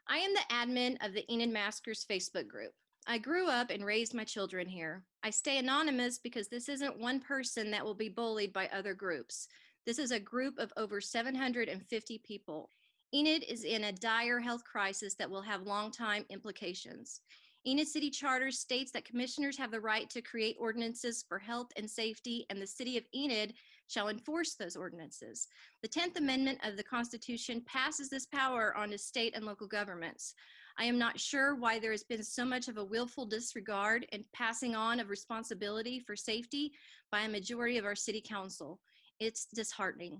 I am the admin of the Enid Maskers Facebook group. I grew up and raised my children here. I stay anonymous because this isn't one person that will be bullied by other groups. This is a group of over 750 people. Enid is in a dire health crisis that will have long-time implications. Enid City Charter states that commissioners have the right to create ordinances for health and safety, and the city of Enid shall enforce those ordinances. The 10th Amendment of the Constitution passes this power on to state and local governments. I am not sure why there has been so much of a willful disregard and passing on of responsibility for safety by a majority of our city council. It's disheartening.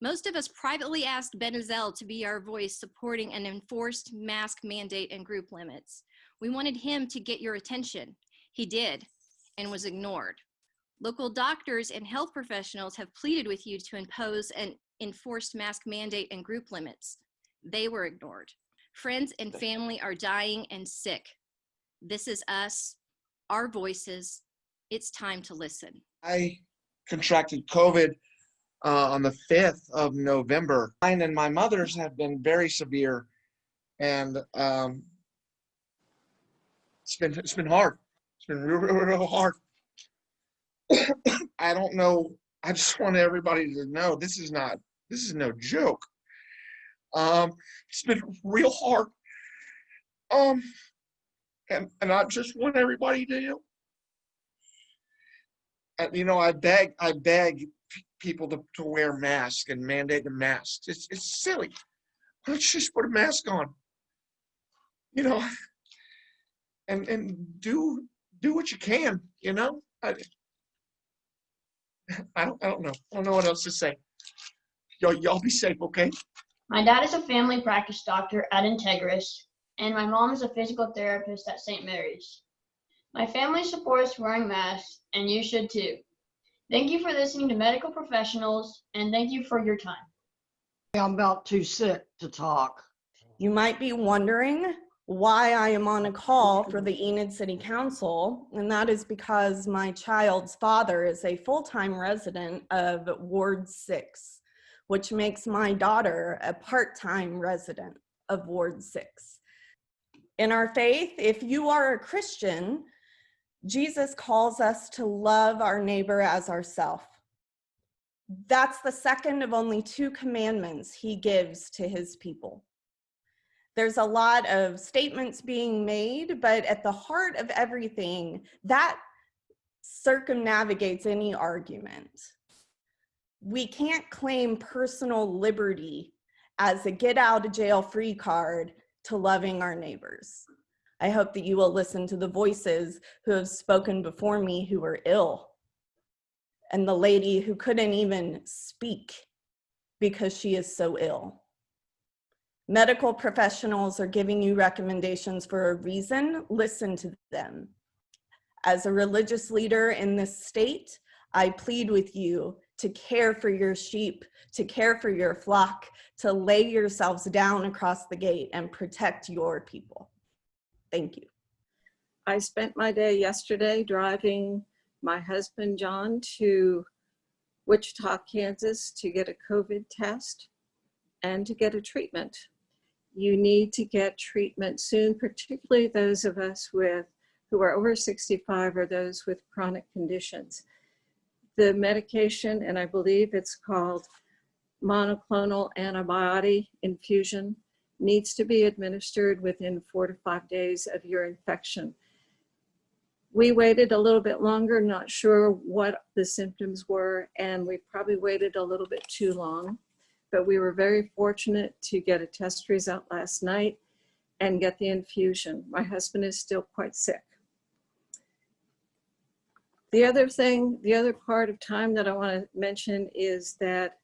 Most of us privately asked Ben Ezell to be our voice supporting an enforced mask mandate and group limits. We wanted him to get your attention. He did, and was ignored. Local doctors and health professionals have pleaded with you to impose an enforced mask mandate and group limits. They were ignored. Friends and family are dying and sick. This is us, our voices. It's time to listen. I contracted COVID on the 5th of November. Mine and my mother's have been very severe, and it's been hard. It's been real hard. I don't know. I just want everybody to know this is no joke. It's been real hard. And I just want everybody to, I beg people to wear masks and mandate the masks. It's silly. Why don't you just put a mask on? And do what you can. I don't know. I don't know what else to say. Y'all be safe, okay? My dad is a family practice doctor at Integris, and my mom is a physical therapist at St. Mary's. My family supports wearing masks, and you should too. Thank you for listening to medical professionals, and thank you for your time. I'm about too sick to talk. You might be wondering why I am on a call for the Enid City Council, and that is because my child's father is a full-time resident of Ward 6, which makes my daughter a part-time resident of Ward 6. In our faith, if you are a Christian, Jesus calls us to love our neighbor as ourselves. That's the second of only 2 commandments he gives to his people. There's a lot of statements being made, but at the heart of everything, that circumnavigates any argument. We can't claim personal liberty as a get out of jail free card to loving our neighbors. I hope that you will listen to the voices who have spoken before me who were ill, and the lady who couldn't even speak because she is so ill. Medical professionals are giving you recommendations for a reason. Listen to them. As a religious leader in this state, I plead with you to care for your sheep, to care for your flock, to lay yourselves down across the gate and protect your people. Thank you. I spent my day yesterday driving my husband, John, to Wichita, Kansas to get a COVID test and to get a treatment. You need to get treatment soon, particularly those of us who are over 65 or those with chronic conditions. The medication, and I believe it's called monoclonal antibody infusion, needs to be administered within 4 to 5 days of your infection. We waited a little bit longer, not sure what the symptoms were, and we probably waited a little bit too long. But we were very fortunate to get a test result last night and get the infusion. My husband is still quite sick. The other part of time that I want to mention is that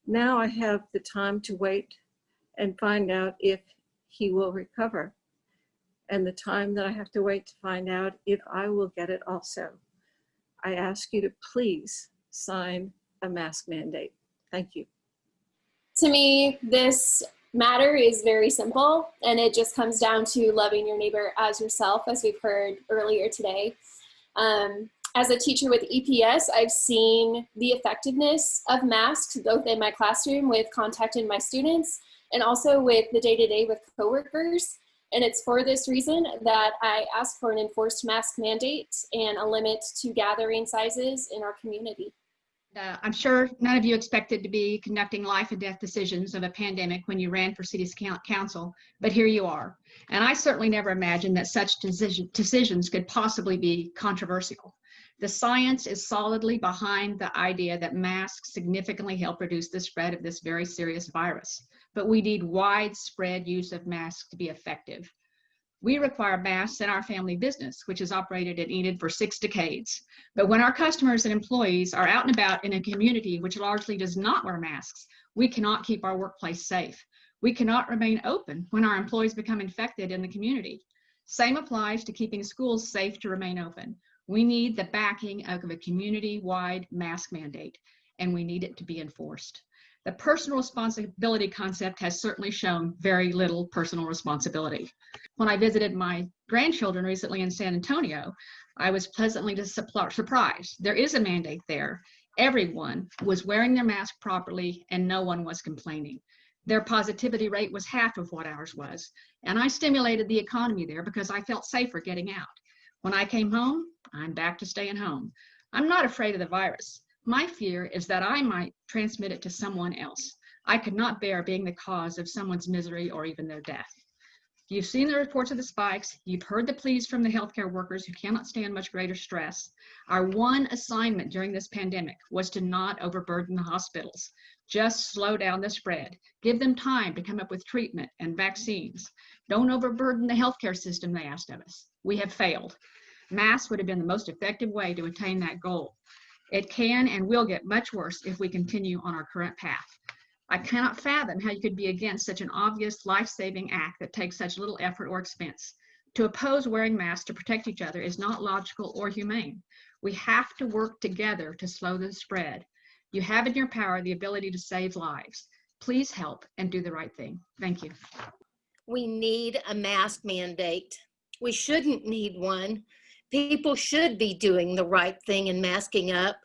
now I have the time to wait and find out if he will recover, and the time that I have to wait to find out if I will get it also. I ask you to please sign a mask mandate. Thank you. To me, this matter is very simple, and it just comes down to loving your neighbor as yourself, as we've heard earlier today. As a teacher with EPS, I've seen the effectiveness of masks, both in my classroom with contacting my students and also with the day-to-day with coworkers. And it's for this reason that I ask for an enforced mask mandate and a limit to gathering sizes in our community. I'm sure none of you expected to be conducting life and death decisions of a pandemic when you ran for city council, but here you are. And I certainly never imagined that such decisions could possibly be controversial. The science is solidly behind the idea that masks significantly help reduce the spread of this very serious virus, but we need widespread use of masks to be effective. We require masks in our family business, which has operated at Enid for 6 decades. But when our customers and employees are out and about in a community which largely does not wear masks, we cannot keep our workplace safe. We cannot remain open when our employees become infected in the community. Same applies to keeping schools safe to remain open. We need the backing of a community-wide mask mandate, and we need it to be enforced. The personal responsibility concept has certainly shown very little personal responsibility. When I visited my grandchildren recently in San Antonio, I was pleasantly surprised. There is a mandate there. Everyone was wearing their mask properly and no one was complaining. Their positivity rate was half of what ours was. And I stimulated the economy there because I felt safer getting out. When I came home, I'm back to staying home. I'm not afraid of the virus. My fear is that I might transmit it to someone else. I could not bear being the cause of someone's misery or even their death. You've seen the reports of the spikes. You've heard the pleas from the healthcare workers who cannot stand much greater stress. Our one assignment during this pandemic was to not overburden the hospitals. Just slow down the spread. Give them time to come up with treatment and vaccines. Don't overburden the healthcare system, they asked of us. We have failed. Masks would have been the most effective way to attain that goal. It can and will get much worse if we continue on our current path. I cannot fathom how you could be against such an obvious life-saving act that takes such little effort or expense. To oppose wearing masks to protect each other is not logical or humane. We have to work together to slow the spread. You have in your power the ability to save lives. Please help and do the right thing. Thank you. We need a mask mandate. We shouldn't need one. People should be doing the right thing and masking up.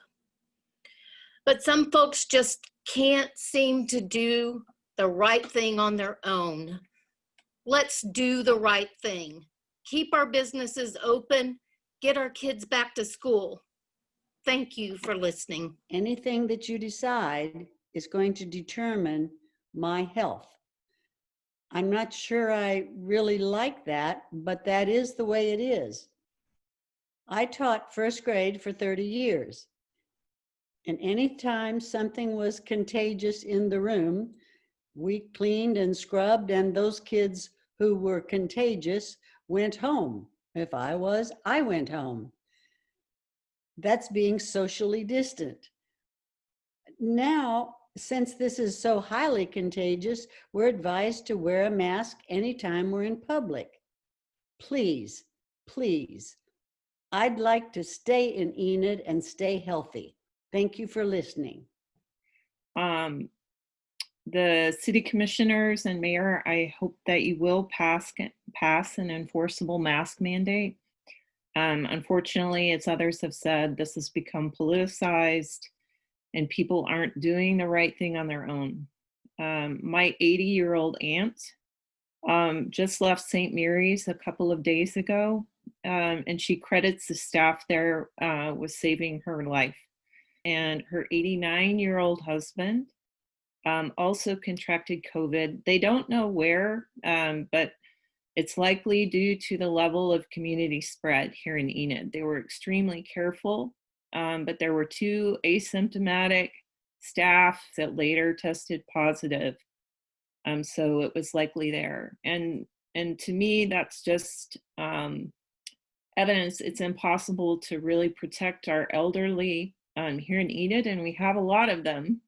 But some folks just can't seem to do the right thing on their own. Let's do the right thing. Keep our businesses open, get our kids back to school. Thank you for listening. Anything that you decide is going to determine my health. I'm not sure I really like that, but that is the way it is. I taught first grade for 30 years. And anytime something was contagious in the room, we cleaned and scrubbed, and those kids who were contagious went home. If I was, I went home. That's being socially distant. Now, since this is so highly contagious, we're advised to wear a mask anytime we're in public. Please, please. I'd like to stay in Enid and stay healthy. Thank you for listening. The city commissioners and mayor, I hope that you will pass an enforceable mask mandate. Unfortunately, as others have said, this has become politicized and people aren't doing the right thing on their own. My 80-year-old aunt just left St. Mary's a couple of days ago, and she credits the staff there with saving her life. And her 89-year-old husband also contracted COVID. They don't know where, but it's likely due to the level of community spread here in Enid. They were extremely careful, but there were 2 asymptomatic staff that later tested positive. So it was likely there. And to me, that's just evidence it's impossible to really protect our elderly here in Enid, and we have a lot of them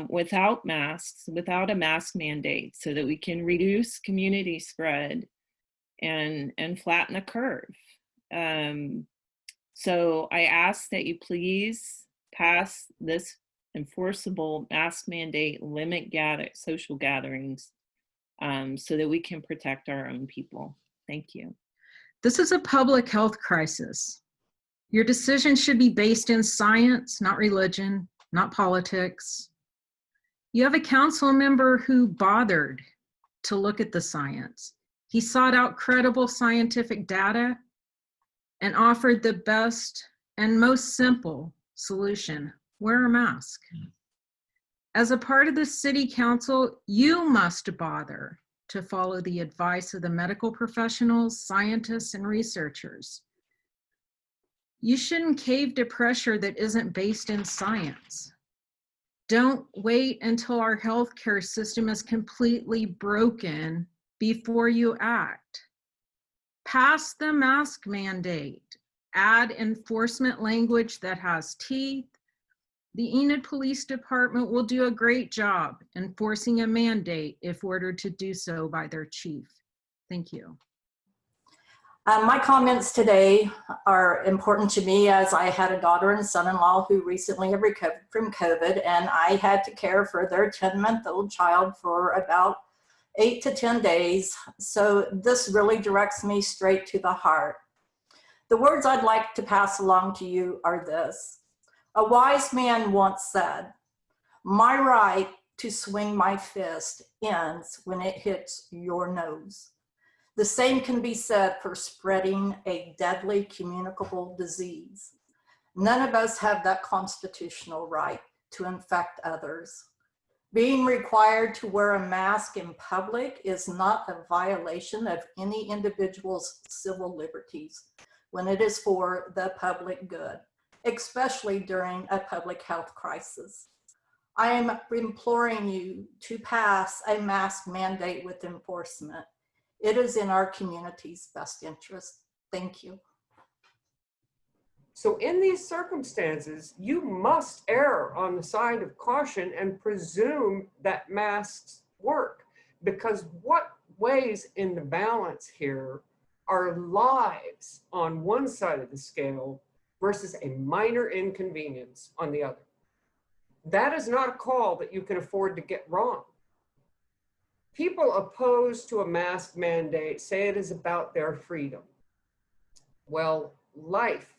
without masks, without a mask mandate, so that we can reduce community spread and flatten the curve. So I ask that you please pass this enforceable mask mandate, limit social gatherings, so that we can protect our own people. Thank you. This is a public health crisis. Your decision should be based in science, not religion, not politics. You have a council member who bothered to look at the science. He sought out credible scientific data and offered the best and most simple solution: wear a mask. As a part of the city council, you must bother to follow the advice of the medical professionals, scientists, and researchers. You shouldn't cave to pressure that isn't based in science. Don't wait until our healthcare system is completely broken before you act. Pass the mask mandate. Add enforcement language that has teeth. The Enid Police Department will do a great job enforcing a mandate if ordered to do so by their chief. Thank you. My comments today are important to me as I had a daughter and son-in-law who recently have recovered from COVID, and I had to care for their 10-month-old child for about 8 to 10 days. So this really directs me straight to the heart. The words I'd like to pass along to you are this. A wise man once said, "My right to swing my fist ends when it hits your nose." The same can be said for spreading a deadly communicable disease. None of us have that constitutional right to infect others. Being required to wear a mask in public is not a violation of any individual's civil liberties when it is for the public good, especially during a public health crisis. I am imploring you to pass a mask mandate with enforcement. It is in our community's best interest. Thank you. So in these circumstances, you must err on the side of caution and presume that masks work, because what weighs in the balance here are lives on one side of the scale versus a minor inconvenience on the other. That is not a call that you can afford to get wrong. People opposed to a mask mandate say it is about their freedom. Well, life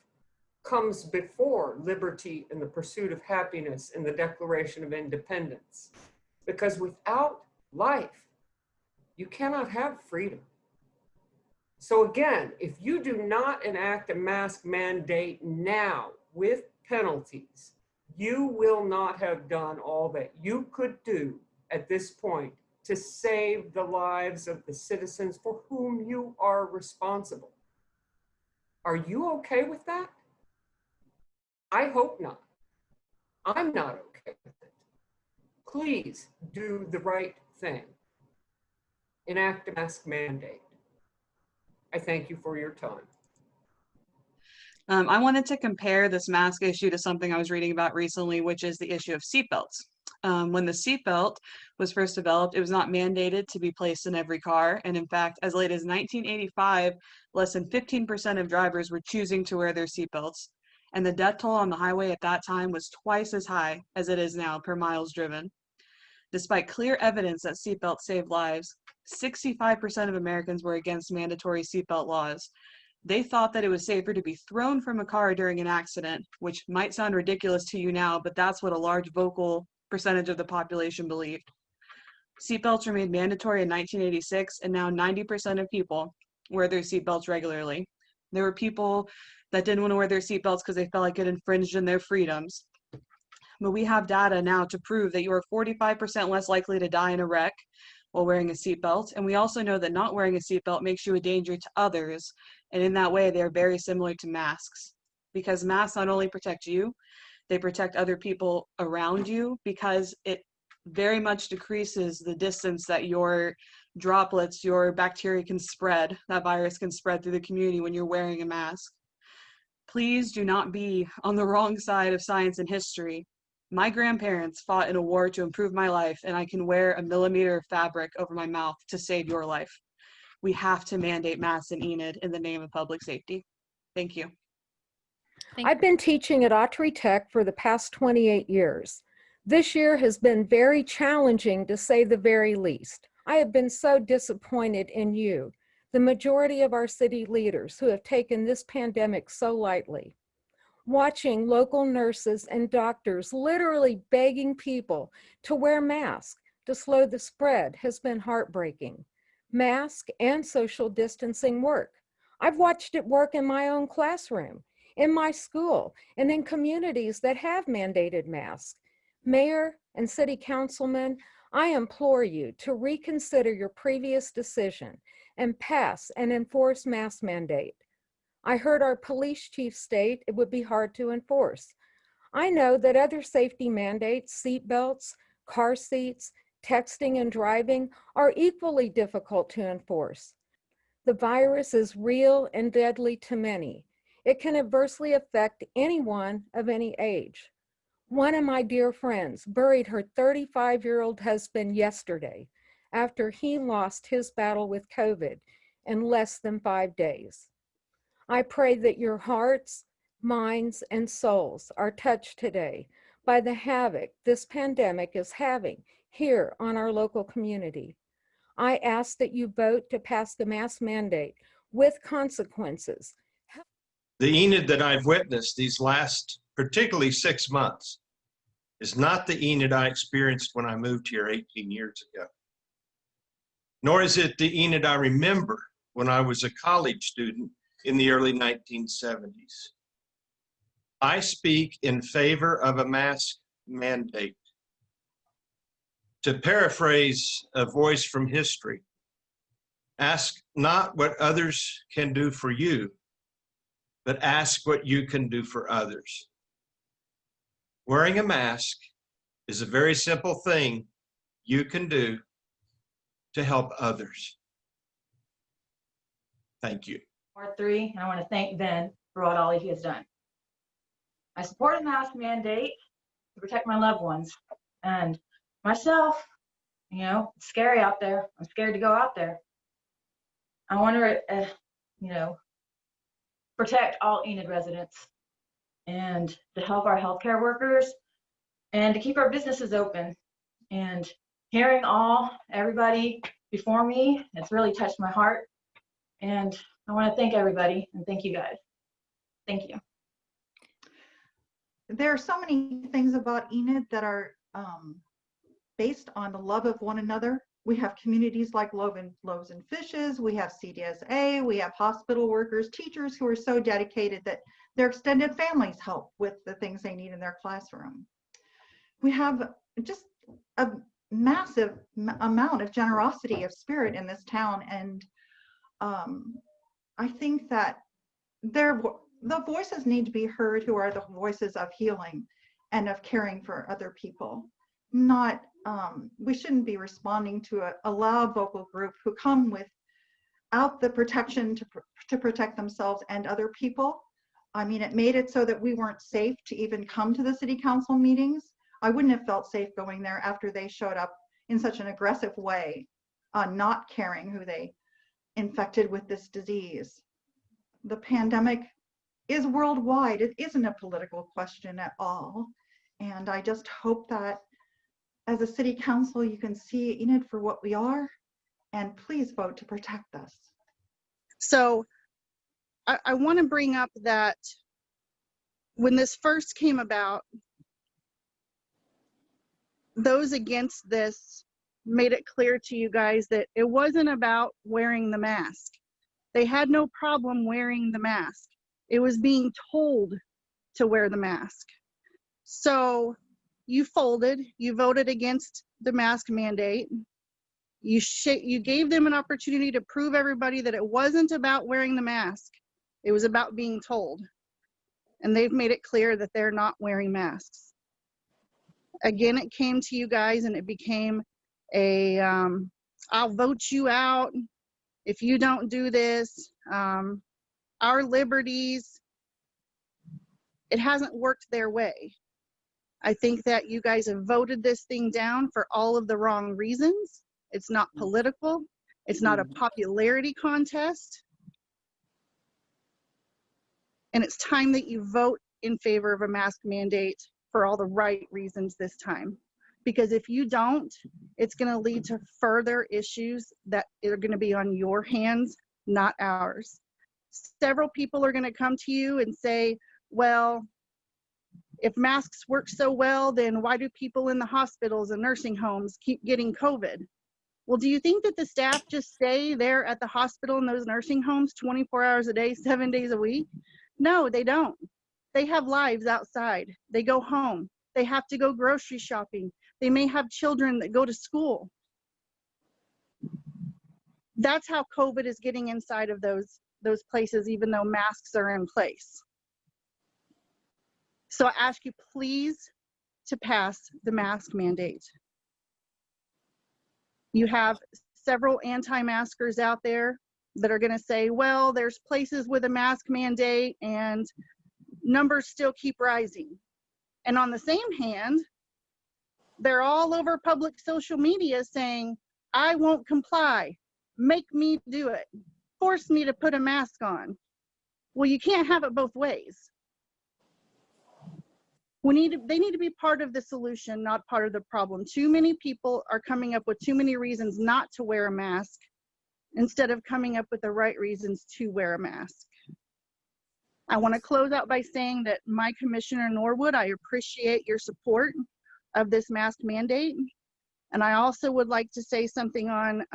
comes before liberty and the pursuit of happiness and the Declaration of Independence. Because without life, you cannot have freedom. So again, if you do not enact a mask mandate now with penalties, you will not have done all that you could do at this point to save the lives of the citizens for whom you are responsible. Are you okay with that? I hope not. I'm not okay with it. Please do the right thing. Enact a mask mandate. I thank you for your time. I wanted to compare this mask issue to something I was reading about recently, which is the issue of seatbelts. When the seatbelt was first developed, it was not mandated to be placed in every car. And in fact, as late as 1985, less than 15% of drivers were choosing to wear their seatbelts. And the death toll on the highway at that time was twice as high as it is now per miles driven. Despite clear evidence that seatbelts save lives, 65% of Americans were against mandatory seatbelt laws. They thought that it was safer to be thrown from a car during an accident, which might sound ridiculous to you now, but that's what a large vocal percentage of the population believed. Seatbelts were made mandatory in 1986, and now 90% of people wear their seatbelts regularly. There were people that didn't want to wear their seatbelts because they felt like it infringed on their freedoms. But we have data now to prove that you are 45% less likely to die in a wreck while wearing a seatbelt. And we also know that not wearing a seatbelt makes you a danger to others. And in that way, they are very similar to masks, because masks not only protect you, they protect other people around you, because it very much decreases the distance that your droplets, your bacteria can spread, that virus can spread through the community when you're wearing a mask. Please do not be on the wrong side of science and history. My grandparents fought in a war to improve my life, and I can wear a millimeter of fabric over my mouth to save your life. We have to mandate masks in Enid in the name of public safety. Thank you. I've been teaching at Autry Tech for the past 28 years. This year has been very challenging, to say the very least. I have been so disappointed in you, the majority of our city leaders, who have taken this pandemic so lightly. Watching local nurses and doctors literally begging people to wear masks to slow the spread has been heartbreaking. Mask and social distancing work. I've watched it work in my own classroom, in my school, and in communities that have mandated masks. Mayor and city councilmen, I implore you to reconsider your previous decision and pass and enforce mask mandate. I heard our police chief state it would be hard to enforce. I know that other safety mandates, seat belts, car seats, texting and driving are equally difficult to enforce. The virus is real and deadly to many. It can adversely affect anyone of any age. One of my dear friends buried her 35-year-old husband yesterday after he lost his battle with COVID in less than 5 days. I pray that your hearts, minds, and souls are touched today by the havoc this pandemic is having here on our local community. I ask that you vote to pass the mask mandate with consequences. The Enid that I've witnessed these last, particularly 6 months, is not the Enid I experienced when I moved here 18 years ago. Nor is it the Enid I remember when I was a college student in the early 1970s. I speak in favor of a mask mandate. To paraphrase a voice from history, ask not what others can do for you, but ask what you can do for others. Wearing a mask is a very simple thing you can do to help others. Thank you. Ward 3, and I want to thank Ben for what all he has done. I support a mask mandate to protect my loved ones and myself. You know, it's scary out there. I'm scared to go out there. I want to, protect all Enid residents and to help our healthcare workers and to keep our businesses open. And hearing everybody before me, it's really touched my heart. And I want to thank everybody and thank you guys. Thank you. There are so many things about Enid that are based on the love of one another. We have communities like Loaves and Fishes, we have CDSA, we have hospital workers, teachers who are so dedicated that their extended families help with the things they need in their classroom. We have just a massive amount of generosity of spirit in this town, and I think that the voices need to be heard who are the voices of healing and of caring for other people. Not, we shouldn't be responding to a loud vocal group who come without the protection to protect themselves and other people. I mean, it made it so that we weren't safe to even come to the city council meetings. I wouldn't have felt safe going there after they showed up in such an aggressive way, not caring who they infected with this disease. The pandemic is worldwide. It isn't a political question at all. And I just hope that as a city council, you can see Enid for what we are, and please vote to protect us. So I want to bring up that when this first came about, those against this made it clear to you guys that it wasn't about wearing the mask. They had no problem wearing the mask. It was being told to wear the mask. So you folded, you voted against the mask mandate. You gave them an opportunity to prove everybody that it wasn't about wearing the mask. It was about being told. And they've made it clear that they're not wearing masks. Again, it came to you guys and it became I'll vote you out if you don't do this. Our liberties, it hasn't worked their way. I think that you guys have voted this thing down for all of the wrong reasons. It's not political. It's not a popularity contest. And it's time that you vote in favor of a mask mandate for all the right reasons this time. Because if you don't, it's going to lead to further issues that are going to be on your hands, not ours. Several people are going to come to you and say, well, If masks work so well, then why do people in the hospitals and nursing homes keep getting COVID? Well, do you think that the staff just stay there at the hospital and those nursing homes 24 hours a day, 7 days a week? No, they don't. They have lives outside. They go home. They have to go grocery shopping. They may have children that go to school. That's how COVID is getting inside of those places, even though masks are in place. So I ask you please to pass the mask mandate. You have several anti-maskers out there that are going to say, well, there's places with a mask mandate and numbers still keep rising. And on the same hand, they're all over public social media saying, I won't comply, make me do it, force me to put a mask on. Well, you can't have it both ways. They need to be part of the solution, not part of the problem. Too many people are coming up with too many reasons not to wear a mask instead of coming up with the right reasons to wear a mask. I want to close out by saying that my Commissioner Norwood, I appreciate your support of this mask mandate. And I also would like to say something on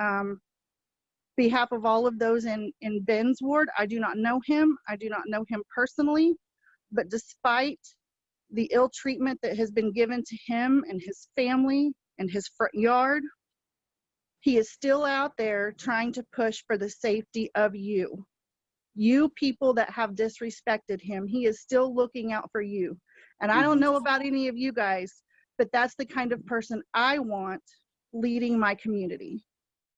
behalf of all of those in Ben's ward. I do not know him. I do not know him personally, but despite the ill treatment that has been given to him and his family and his front yard, he is still out there trying to push for the safety of you. You people that have disrespected him, he is still looking out for you. And I don't know about any of you guys, but that's the kind of person I want leading my community.